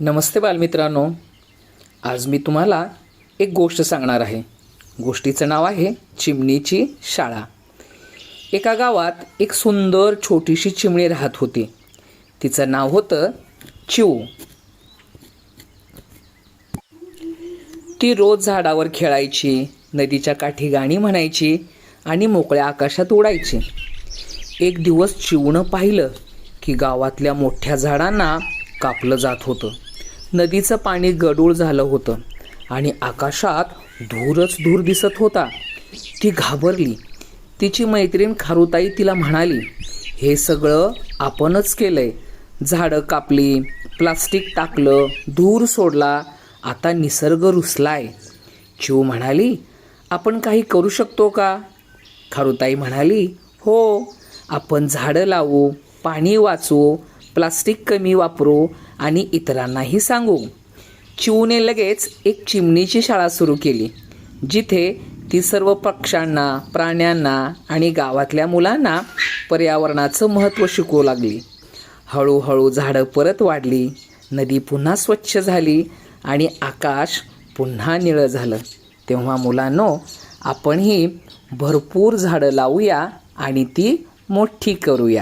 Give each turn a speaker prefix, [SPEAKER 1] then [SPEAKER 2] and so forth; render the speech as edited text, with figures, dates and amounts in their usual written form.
[SPEAKER 1] नमस्ते बालमित्रांनो, आज मी तुम्हाला एक गोष्ट सांगणार आहे. गोष्टीचं नाव आहे चिमणीची शाळा. एका गावात एक सुंदर छोटीशी चिमणी राहत होती. तिचं नाव होतं चिऊ. ती रोज झाडावर खेळायची, नदीच्या काठी गाणी म्हणायची आणि मोकळ्या आकाशात उडायची. एक दिवस चिऊनं पाहिलं की गावातल्या मोठ्या झाडांना कापलं जात होतं. नदीचं पाणी गढूळ झालं होतं आणि आकाशात धूरच धूर दिसत होता. ती घाबरली. तिची मैत्रीण खारुताई तिला म्हणाली, हे सगळं आपणच केलंय. झाडं कापली, प्लास्टिक टाकलं, धूर सोडला, आता निसर्ग रुसलाय. चिऊ म्हणाली, आपण काही करू शकतो का? खारुताई म्हणाली, हो, आपण झाडं लावू, पाणी वाचवू, प्लास्टिक कमी वापरू आणि इतरांनाही सांगू. चिऊने लगेच एक चिमणीची शाळा सुरू केली, जिथे ती सर्व पक्ष्यांना, प्राण्यांना आणि गावातल्या मुलांना पर्यावरणाचं महत्त्व शिकवू लागली. हळूहळू झाडं परत वाढली, नदी पुन्हा स्वच्छ झाली आणि आकाश पुन्हा निळं झालं. तेव्हा मुलांनो, आपणही भरपूर झाडं लावूया आणि ती मोठी करूया.